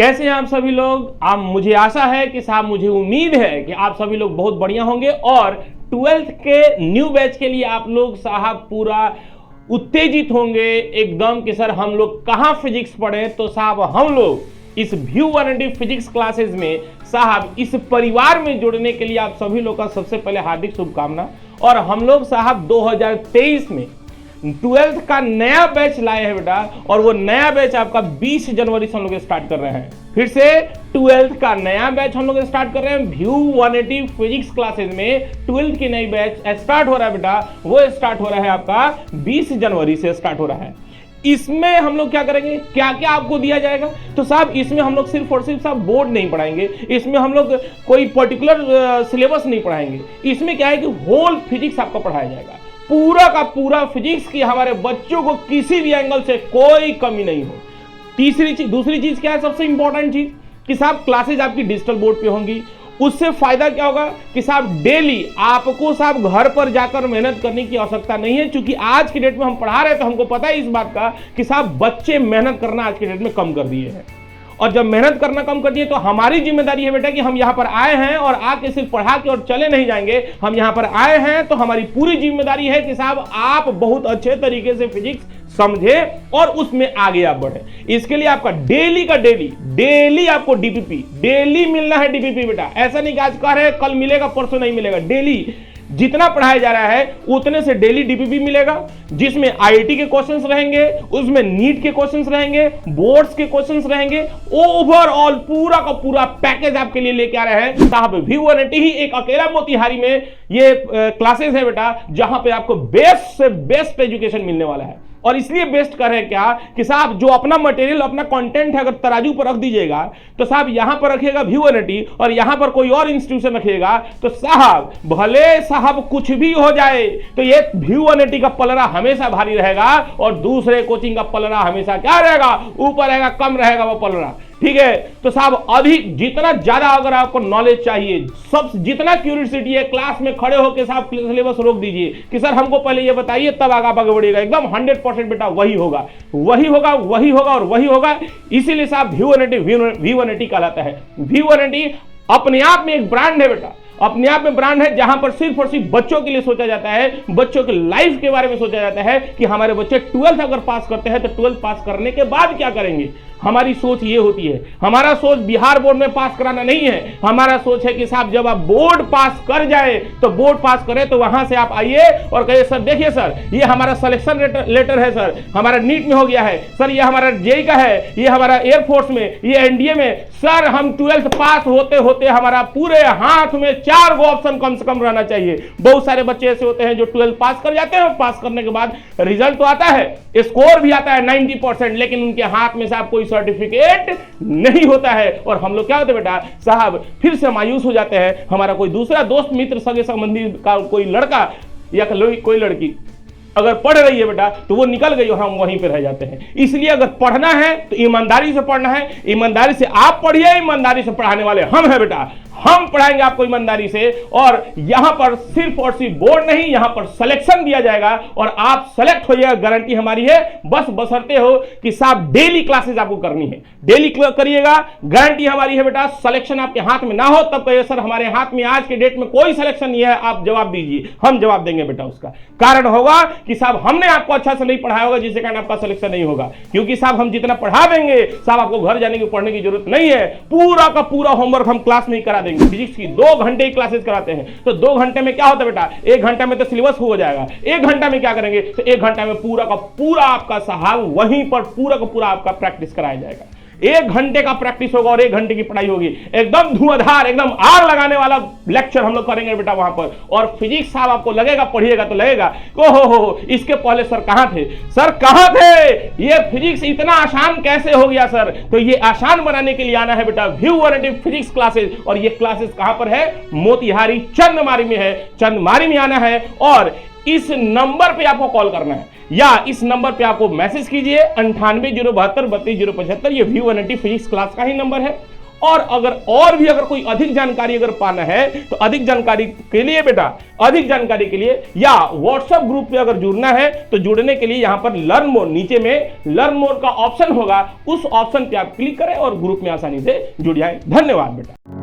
कैसे हैं आप सभी लोग। आप मुझे आशा है कि साहब मुझे उम्मीद है कि आप सभी लोग बहुत बढ़िया होंगे और 12th के न्यू बैच के लिए आप लोग साहब पूरा उत्तेजित होंगे एकदम कि सर हम लोग कहाँ फिजिक्स पढ़ें। तो साहब हम लोग इस व्यू 180 फिजिक्स क्लासेस में साहब इस परिवार में जुड़ने के लिए आप सभी लोग का सबसे पहले हार्दिक शुभकामना। और हम लोग साहब 2023 में 12th का नया बैच लाए हैं बेटा, और वो नया बैच आपका 20 जनवरी से हम लोग स्टार्ट कर रहे हैं। फिर से 12th का नया बैच हम लोग स्टार्ट कर रहे हैं व्यू 180 फिजिक्स क्लासेस में। 12th की नई बैच स्टार्ट हो रहा है बेटा, वो स्टार्ट हो रहा है आपका 20 जनवरी से स्टार्ट हो रहा है। इसमें हम लोग क्या करेंगे, क्या क्या आपको दिया जाएगा। तो साहब इसमें हम लोग सिर्फ और सिर्फ साहब बोर्ड नहीं पढ़ाएंगे, इसमें हम लोग कोई पर्टिकुलर सिलेबस नहीं पढ़ाएंगे। इसमें क्या है कि होल फिजिक्स आपको पढ़ाया जाएगा, पूरा का पूरा फिजिक्स की हमारे बच्चों को किसी भी एंगल से कोई कमी नहीं हो। दूसरी चीज क्या है, सबसे इंपॉर्टेंट चीज कि साहब क्लासेज आपकी डिजिटल बोर्ड पे होंगी। उससे फायदा क्या होगा कि साहब डेली आपको साहब घर पर जाकर मेहनत करने की आवश्यकता नहीं है, क्योंकि आज की डेट में हम पढ़ा रहे हैं तो हमको पता है इस बात का कि साहब बच्चे मेहनत करना आज की डेट में कम कर दिए हैं। और जब मेहनत करना कम कर दिए तो हमारी जिम्मेदारी है बेटा कि हम यहाँ पर आए हैं और आके सिर्फ पढ़ा के और चले नहीं जाएंगे। हम यहाँ पर आए हैं तो हमारी पूरी जिम्मेदारी है कि साहब आप बहुत अच्छे तरीके से फिजिक्स समझे और उसमें आगे आप बढ़े। इसके लिए आपका डेली आपको डीपीपी डेली मिलना है। डीपीपी बेटा ऐसा नहीं कि आज कह रहे कल मिलेगा परसों नहीं मिलेगा, डेली जितना पढ़ाया जा रहा है उतने से डेली डीपीपी मिलेगा, जिसमें आईआईटी के क्वेश्चंस रहेंगे, उसमें नीट के क्वेश्चंस रहेंगे, बोर्ड्स के क्वेश्चंस रहेंगे। ओवरऑल पूरा का पूरा पैकेज आपके लिए लेके आ रहे हैं साहब व्यू 180 ही एक अकेला मोतिहारी में ये क्लासेस है बेटा, जहां पे आपको बेस्ट से बेस्ट एजुकेशन मिलने वाला है। और इसलिए बेस्ट कर रहे हैं क्या कि साहब जो अपना मटेरियल अपना कंटेंट है अगर तराजू पर रख दीजिएगा तो साहब यहां पर रखिएगा व्यू 180 और यहां पर कोई और इंस्टीट्यूशन रखिएगा तो साहब भले साहब कुछ भी हो जाए तो ये व्यू 180 का पलड़ा हमेशा भारी रहेगा और दूसरे कोचिंग का पलड़ा हमेशा क्या रहेगा, ऊपर रहेगा, कम रहेगा वो पलड़ा। ठीक है, तो साहब अधिक जितना ज्यादा अगर आपको नॉलेज चाहिए, सब जितना क्यूरियोसिटी है, क्लास में खड़े होकर साहब सिलेबस रोक दीजिए कि सर हमको पहले ये बताइए तब आप आगे बढ़िएगा। एकदम 100% बेटा वही होगा और वही होगा। इसीलिए साहब व्यू 180 कहलाता है। व्यू 180 अपने आप में एक ब्रांड है बेटा, अपने आप में ब्रांड है, जहां पर सिर्फ और सिर्फ बच्चों के लिए सोचा जाता है, बच्चों के लाइफ के बारे में सोचा जाता है कि हमारे बच्चे 12th अगर पास करते हैं तो 12th पास करने के बाद क्या करेंगे। हमारी सोच ये होती है, हमारा सोच बिहार बोर्ड में पास कराना नहीं है। हमारा सोच है कि साहब जब आप बोर्ड पास कर जाए तो बोर्ड पास करें तो वहां से आप आइए और कहिए सर देखिए सर ये हमारा सिलेक्शन लेटर है, सर हमारा नीट में हो गया है, सर ये हमारा जेई का है, ये हमारा एयरफोर्स में, ये एनडीए में, सर हम 12th पास होते होते हमारा पूरे हाथ में 4 गो ऑप्शन कम से कम रहना चाहिए। बहुत सारे बच्चे ऐसे होते हैं जो 12th पास कर जाते हैं, पास करने के बाद रिजल्ट तो आता है, स्कोर भी आता है 90%, लेकिन उनके हाथ में साहब कोई सर्टिफिकेट नहीं होता है। और हम लोग क्या होते हैं बेटा साहब फिर से मायूस हो जाते हैं। हमारा कोई दूसरा दोस्त मित्र सगे संबंधी का कोई लड़का या कोई लड़की अगर पढ़ रही है बेटा तो वो निकल गई और हम वहीं पे रह जाते हैं। इसलिए अगर पढ़ना है तो ईमानदारी से पढ़ना है, ईमानदारी से आप पढ़िए, ईमानदारी से पढ़ाने वाले हम हैं बेटा, हम पढ़ाएंगे आपको ईमानदारी से। और यहां पर सिर्फ और सिर्फ बोर्ड नहीं, यहां पर सिलेक्शन दिया जाएगा और आप सेलेक्ट हो जाएगा, गारंटी हमारी है। बस बशर्ते हो कि साहब डेली क्लासेस आपको करनी है, डेली करिएगा, गारंटी हमारी है बेटा। सिलेक्शन आपके हाथ में ना हो तब कहिए सर हमारे हाथ में आज के डेट में कोई सिलेक्शन नहीं है, आप जवाब दीजिए, हम जवाब देंगे बेटा। उसका कारण होगा कि साहब हमने आपको अच्छा से नहीं पढ़ाया होगा, जिसके कारण आपका सिलेक्शन नहीं होगा। क्योंकि साहब हम जितना पढ़ा देंगे साहब आपको घर जाने की पढ़ने की जरूरत नहीं है, पूरा का पूरा होमवर्क हम क्लास में ही करा देंगे। फिजिक्स की 2 घंटे की क्लासेस कराते हैं तो 2 घंटे में क्या होता है बेटा, 1 घंटा में तो सिलेबस हो जाएगा। 1 घंटा में क्या करेंगे तो 1 घंटा में पूरा का पूरा आपका साहब वहीं पर पूरा का पूरा आपका प्रैक्टिस कराया जाएगा। 1 घंटे का प्रैक्टिस होगा और 1 घंटे की पढ़ाई होगी। एकदम धुआंधार, एकदम आग लगाने वाला लेक्चर हम लोग करेंगे बेटा वहां पर। और फिजिक्स साहब आपको लगेगा पढ़िएगा तो लगेगा हो इसके पहले सर कहां थे, सर कहां थे, ये फिजिक्स इतना आसान कैसे हो गया सर। तो ये आसान बनाने के लिए आना है बेटा व्यू 180 फिजिक्स क्लासेस। और ये क्लासेस कहां पर है, मोतिहारी चंदमारी में है, चंदमारी में आना है। और इस नंबर पे आपको कॉल करना है या इस नंबर पे आपको मैसेज कीजिए 98 072 32 075, ये व्यू 180 फिजिक्स क्लास का ही नंबर है। और अगर कोई अधिक जानकारी अगर पाना है तो अधिक जानकारी के लिए बेटा, अधिक जानकारी के लिए या व्हाट्सएप ग्रुप पे अगर जुड़ना है तो जुड़ने के लिए यहां पर लर्न मोर, नीचे में लर्न मोर का ऑप्शन होगा, उस ऑप्शन पे आप क्लिक करें और ग्रुप में आसानी से जुड़ जाएं। धन्यवाद बेटा।